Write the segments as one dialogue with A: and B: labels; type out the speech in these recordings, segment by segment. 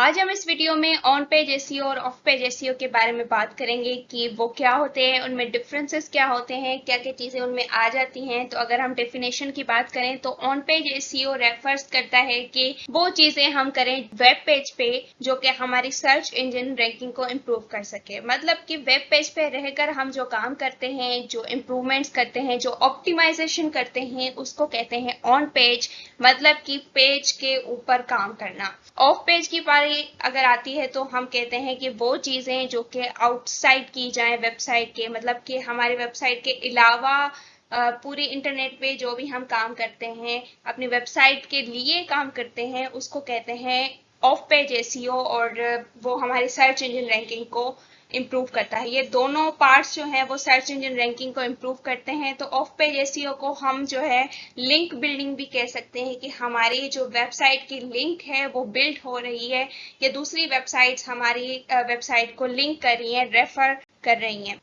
A: आज हम इस वीडियो में ऑन पेज एसईओ और ऑफ पेज एसईओ के बारे में बात करेंगे कि वो क्या होते हैं, उनमें डिफरेंसेस क्या होते हैं, क्या क्या चीज़ें उनमें आ जाती हैं। तो अगर हम डेफिनेशन की बात करें तो ऑन पेज एसईओ रेफर्स करता है कि वो चीज़ें हम करें वेब पेज पे जो कि हमारी सर्च इंजन रैंकिंग को इम्प्रूव कर सके। मतलब कि वेब पेज पे रहकर हम जो काम करते हैं, जो इम्प्रूवमेंट्स करते हैं, जो ऑप्टिमाइजेशन करते हैं, उसको कहते हैं ऑन पेज। मतलब कि पेज के ऊपर काम करना। ऑफ पेज की बारी अगर आती है तो हम कहते हैं कि वो चीजें जो कि आउटसाइड की जाए वेबसाइट के, मतलब कि हमारी वेबसाइट के अलावा पूरी इंटरनेट पे जो भी हम काम करते हैं, अपनी वेबसाइट के लिए काम करते हैं, उसको कहते हैं ऑफ पेज एसईओ। और वो हमारी सर्च इंजन रैंकिंग को इम्प्रूव करता है। ये दोनों पार्ट्स जो हैं वो सर्च इंजन रैंकिंग को इम्प्रूव करते हैं। तो ऑफ पेज एसईओ को हम जो है लिंक बिल्डिंग भी कह सकते हैं कि हमारी जो वेबसाइट की लिंक है वो बिल्ड हो रही है, या दूसरी वेबसाइट्स हमारी वेबसाइट को लिंक कर रही हैं, रेफर कर रही हैं।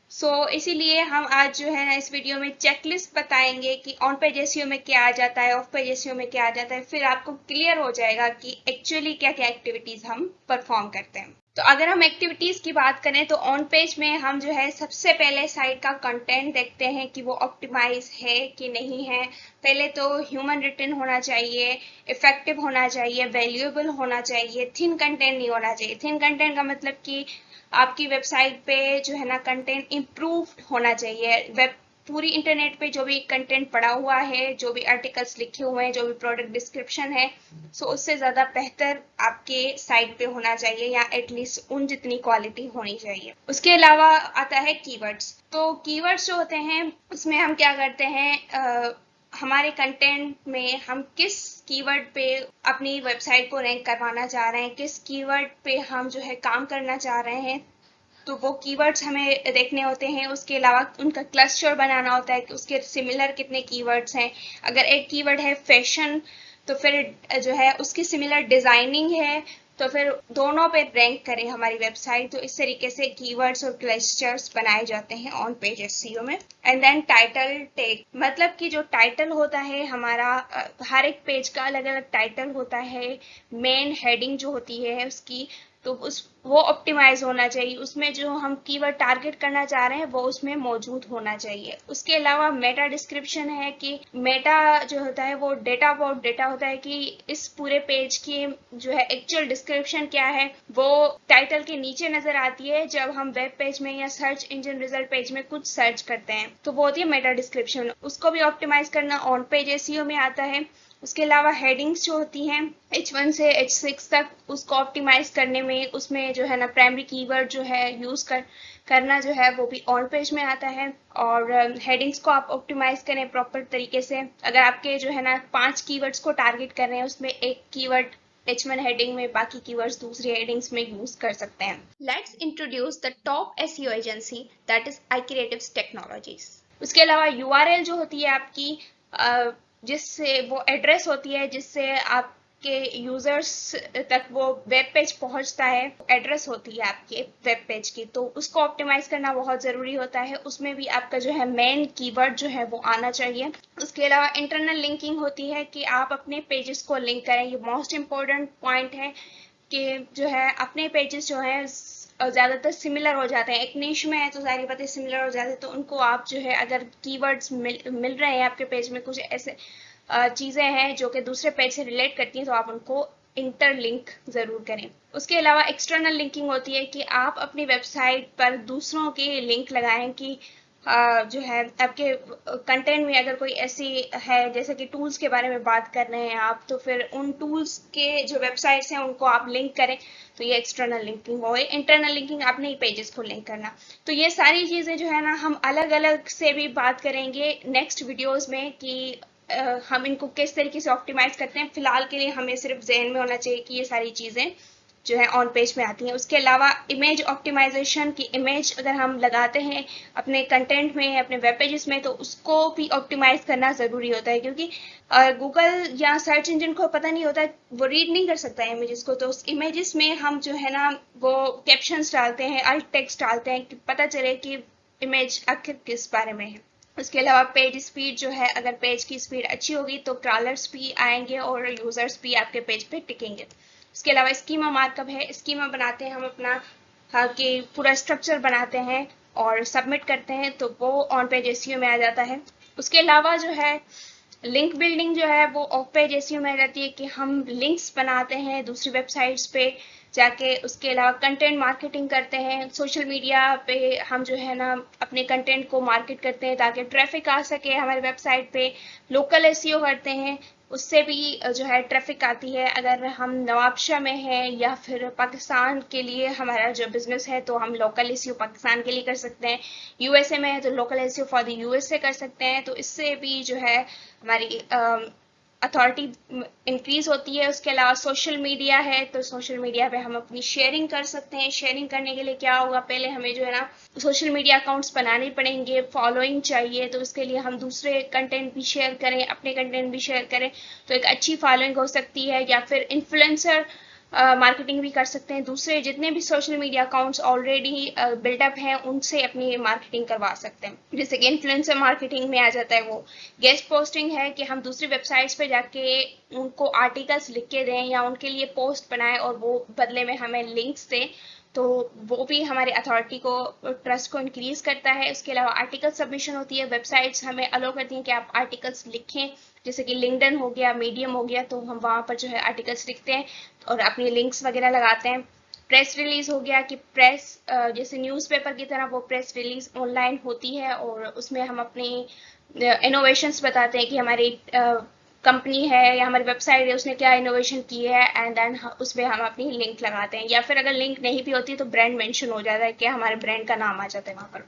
A: इसीलिए हम आज जो है ना इस वीडियो में चेकलिस्ट बताएंगे कि ऑन पेज एसईओ में क्या आ जाता है, ऑफ पेज एसईओ में क्या आ जाता है। फिर आपको क्लियर हो जाएगा कि एक्चुअली क्या क्या एक्टिविटीज हम परफॉर्म करते हैं। तो अगर हम एक्टिविटीज की बात करें तो ऑन पेज में हम जो है सबसे पहले साइट का कंटेंट देखते हैं कि वो ऑप्टिमाइज है कि नहीं है। पहले तो ह्यूमन रिटन होना चाहिए, इफेक्टिव होना चाहिए, वैल्यूएबल होना चाहिए, थिन कंटेंट नहीं होना चाहिए। थिन कंटेंट का मतलब कि आपकी वेबसाइट पे जो है ना कंटेंट इम्प्रूव्ड होना चाहिए। वेब पूरी इंटरनेट पे जो भी कंटेंट पड़ा हुआ है, जो भी आर्टिकल्स लिखे हुए हैं, जो भी प्रोडक्ट डिस्क्रिप्शन है, उससे ज़्यादा बेहतर आपके साइट पे होना चाहिए, या एटलीस्ट उन जितनी क्वालिटी होनी चाहिए। उसके अलावा आता है कीवर्ड्स। तो कीवर्ड्स जो होते हैं उसमें हम क्या करते हैं, हमारे कंटेंट में हम किस कीवर्ड पे अपनी वेबसाइट को रैंक करवाना चाह रहे हैं, किस कीवर्ड पे हम जो है काम करना चाह रहे हैं, तो वो कीवर्ड्स हमें देखने होते हैं। उसके अलावा उनका क्लस्टर बनाना होता है कि उसके सिमिलर कितने कीवर्ड्स हैं। अगर एक कीवर्ड है फैशन, तो फिर जो है उसकी सिमिलर डिजाइनिंग है, तो फिर दोनों पे रैंक करें हमारी वेबसाइट। तो इस तरीके से कीवर्ड्स और क्लस्टर्स बनाए जाते हैं ऑन पेज एसईओ में। एंड देन टाइटल टैग, मतलब कि जो टाइटल होता है हमारा, हर एक पेज का अलग अलग टाइटल होता है। मेन हेडिंग जो होती है उसकी, तो वो ऑप्टिमाइज होना चाहिए। उसमें जो हम कीवर्ड टारगेट करना चाह रहे हैं वो उसमें मौजूद होना चाहिए। उसके अलावा मेटा डिस्क्रिप्शन है कि मेटा जो होता है वो डेटा अबाउट डेटा होता है कि इस पूरे पेज की जो है एक्चुअल डिस्क्रिप्शन क्या है वो टाइटल के नीचे नजर आती है जब हम वेब पेज में या सर्च इंजन रिजल्ट पेज में कुछ सर्च करते हैं। तो वो होती है मेटा डिस्क्रिप्शन। उसको भी ऑप्टिमाइज करना ऑन पेज एसईओ में आता है। उसके अलावा हेडिंग्स जो होती हैं H1 से H6 तक, उसको ऑप्टिमाइज करने में उसमें जो है ना प्राइमरी कीवर्ड जो है यूज करना जो है वो भी ऑन पेज में आता है। और हेडिंग्स को आप ऑप्टिमाइज करें प्रॉपर तरीके से। अगर आपके जो है ना 5 कीवर्ड्स को टारगेट कर रहे हैं, उसमें एक कीवर्ड H1 हेडिंग में, बाकी कीवर्ड्स दूसरी हेडिंग्स में यूज कर सकते हैं। Let's introduce the top SEO agency, that is iCreatives technologies. उसके अलावा यूआरएल जो होती है आपकी, जिससे वो एड्रेस होती है जिससे आपके यूजर्स तक वो वेब पेज पहुंचता है, एड्रेस होती है आपके वेब पेज की। तो उसको ऑप्टिमाइज करना बहुत जरूरी होता है। उसमें भी आपका जो है मेन कीवर्ड जो है वो आना चाहिए। उसके अलावा इंटरनल लिंकिंग होती है कि आप अपने पेजेस को लिंक करें। ये मोस्ट इम्पोर्टेंट पॉइंट है कि जो है अपने पेजेस जो है ज्यादातर सिमिलर हो जाते हैं। एक निश में है तो सारी बातें सिमिलर हो जाती है। तो उनको आप जो है अगर कीवर्ड्स मिल रहे हैं आपके पेज में, कुछ ऐसे चीजें हैं जो कि दूसरे पेज से रिलेट करती हैं, तो आप उनको इंटरलिंक जरूर करें। उसके अलावा एक्सटर्नल लिंकिंग होती है कि आप अपनी वेबसाइट पर दूसरों के लिंक लगाएं कि जो है आपके कंटेंट में अगर कोई ऐसी है, जैसे कि टूल्स के बारे में बात कर रहे हैं आप, तो फिर उन टूल्स के जो वेबसाइट्स हैं उनको आप लिंक करें। तो ये एक्सटर्नल लिंकिंग हो गई। इंटरनल लिंकिंग अपने ही पेजेस को लिंक करना। तो ये सारी चीजें जो है ना हम अलग अलग से भी बात करेंगे नेक्स्ट वीडियोस में कि हम इनको किस तरीके से ऑप्टिमाइज करते हैं। फिलहाल के लिए हमें सिर्फ जहन में होना चाहिए कि ये सारी चीजें जो है ऑन पेज में आती हैं। उसके अलावा इमेज ऑप्टिमाइजेशन की, इमेज अगर हम लगाते हैं अपने कंटेंट में, अपने वेब पेजेस में, तो उसको भी ऑप्टिमाइज करना जरूरी होता है। क्योंकि गूगल या सर्च इंजन को पता नहीं होता, वो रीड नहीं कर सकता है इमेजेस को। तो उस इमेजेस में हम जो है ना वो कैप्शंस डालते हैं, अल्ट टेक्स्ट डालते हैं कि पता चले कि इमेज आखिर किस बारे में है। उसके अलावा पेज स्पीड जो है, अगर पेज की स्पीड अच्छी होगी तो क्रॉलर्स भी आएंगे और यूजर्स भी आपके पेज पे टिकेंगे। उसके अलावा स्कीमा मार्कअप है, स्कीमा बनाते हैं हम अपना, हाँ, कि पूरा स्ट्रक्चर बनाते हैं और सबमिट करते हैं तो वो ऑन पेज एसईओ में आ जाता है। उसके अलावा जो है लिंक बिल्डिंग जो है वो ऑफ पेज एसईओ में रहती है कि हम लिंक्स बनाते हैं दूसरी वेबसाइट्स पे जाके। उसके अलावा कंटेंट मार्केटिंग करते हैं, सोशल मीडिया पे हम जो है ना अपने कंटेंट को मार्केट करते हैं ताकि ट्रैफिक आ सके हमारे वेबसाइट पे। लोकल एसईओ करते हैं, उससे भी जो है ट्रैफिक आती है। अगर हम नवाबशाह में हैं या फिर पाकिस्तान के लिए हमारा जो बिजनेस है तो हम लोकल एसईओ पाकिस्तान के लिए कर सकते हैं। यूएसए में है तो local SEO for the USA कर सकते हैं। तो इससे भी जो है हमारी अथॉरिटी इंक्रीज होती है। उसके अलावा सोशल मीडिया है तो सोशल मीडिया पे हम अपनी शेयरिंग कर सकते हैं। शेयरिंग करने के लिए क्या होगा, पहले हमें जो है ना सोशल मीडिया अकाउंट्स बनाने पड़ेंगे, फॉलोइंग चाहिए, तो उसके लिए हम दूसरे कंटेंट भी शेयर करें, अपने कंटेंट भी शेयर करें तो एक अच्छी फॉलोइंग हो सकती है। या फिर इन्फ्लुएंसर मार्केटिंग भी कर सकते हैं, दूसरे जितने भी social media accounts already build up हैं उनसे अपनी मार्केटिंग करवा सकते हैं। जैसे कि इन्फ्लुएंसर मार्केटिंग में आ जाता है वो गेस्ट पोस्टिंग है कि हम दूसरी वेबसाइट्स पे जाके उनको आर्टिकल्स लिख के दें या उनके लिए पोस्ट बनाएं और वो बदले में हमें लिंक्स दें, तो वो भी हमारे अथॉरिटी को, ट्रस्ट को इंक्रीज करता है। उसके अलावा आर्टिकल सबमिशन होती है, वेबसाइट्स हमें अलो करती हैं कि आप आर्टिकल्स लिखें, जैसे कि लिंक्डइन हो गया, मीडियम हो गया, तो हम वहाँ पर जो है आर्टिकल्स लिखते हैं और अपनी लिंक्स वगैरह लगाते हैं। प्रेस रिलीज हो गया कि प्रेस जैसे न्यूज़पेपर की तरह वो प्रेस रिलीज ऑनलाइन होती है और उसमें हम अपनी इनोवेशंस बताते हैं कि हमारी कंपनी है या हमारी वेबसाइट है उसने क्या इनोवेशन की है, एंड देन उसमें हम अपनी लिंक लगाते हैं। या फिर अगर लिंक नहीं भी होती तो ब्रांड मेंशन हो जाता है कि हमारे ब्रांड का नाम आ जाता है वहाँ पर।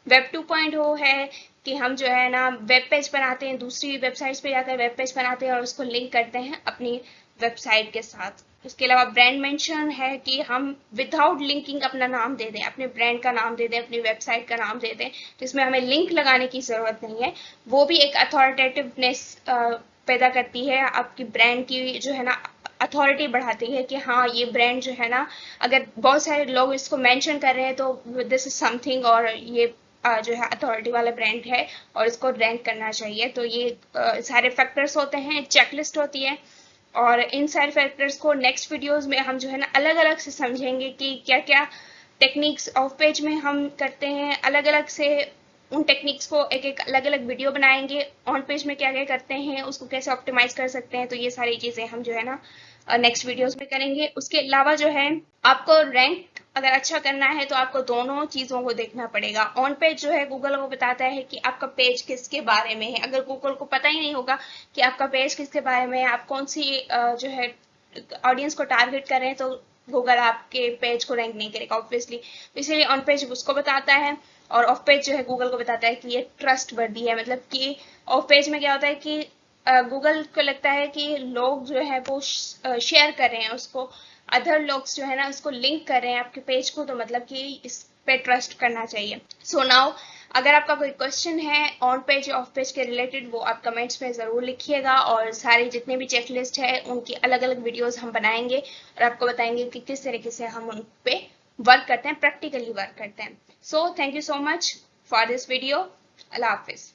A: वेब 2.0 है कि हम जो है ना वेब पेज बनाते हैं, दूसरी वेबसाइट्स पे जाकर वेब पेज बनाते हैं और उसको लिंक करते हैं अपनी वेबसाइट के साथ। उसके अलावा ब्रांड मेंशन है कि हम विदाउट लिंकिंग अपना नाम दे दें, अपने ब्रांड का नाम दे दें, अपनी वेबसाइट का नाम दे दें, तो इसमें हमें लिंक लगाने की ज़रूरत नहीं है। वो भी एक अथॉरिटेटिवनेस पैदा करती है, आपकी ब्रांड की जो है ना अथॉरिटी बढ़ाती है कि हाँ ये ब्रांड जो है ना, अगर बहुत सारे लोग इसको मेंशन कर रहे हैं तो दिस इज समथिंग, और ये जो है अथॉरिटी वाला ब्रांड है और इसको रैंक करना चाहिए। तो ये सारे फैक्टर्स होते हैं, चेकलिस्ट होती है, और इन सारे फैक्टर्स को नेक्स्ट वीडियोस में हम जो है ना अलग अलग से समझेंगे कि क्या क्या टेक्निक्स ऑफ पेज में हम करते हैं। अलग अलग से उन टेक्निक्स को एक एक अलग अलग वीडियो बनाएंगे, ऑन पेज में क्या क्या करते हैं, उसको कैसे ऑप्टिमाइज कर सकते हैं। तो ये सारी चीज़ें हम जो है ना नेक्स्ट वीडियोस में करेंगे। उसके अलावा जो है आपको रैंक अगर अच्छा करना है तो आपको दोनों चीज़ों को देखना पड़ेगा। ऑन पेज जो है गूगल को बताता है कि आपका पेज किसके बारे में है। अगर गूगल को पता ही नहीं होगा कि आपका पेज किसके बारे में है, आप कौन सी जो है ऑडियंस को टारगेट कर रहे हैं, तो गूगल आपके पेज को रैंक नहीं करेगा ऑब्वियसली। तो इसीलिए ऑन पेज उसको बताता है और ऑफ पेज जो है गूगल को बताता है कि ये ट्रस्ट वर्दी है। मतलब कि ऑफ पेज में क्या होता है कि गूगल को लगता है कि लोग जो है वो शेयर कर रहे हैं उसको, अदर लोग जो है ना उसको लिंक कर रहे हैं आपके पेज को, तो मतलब कि इस पे ट्रस्ट करना चाहिए। सो नाउ अगर आपका कोई क्वेश्चन है ऑन पेज या ऑफ पेज के रिलेटेड, वो आप कमेंट्स में ज़रूर लिखिएगा, और सारे जितने भी चेकलिस्ट है उनकी अलग अलग वीडियोस हम बनाएंगे और आपको बताएंगे कि किस तरीके से हम उन पे वर्क करते हैं, प्रैक्टिकली वर्क करते हैं। So thank you so much for this video. अल्लाह हाफिज़।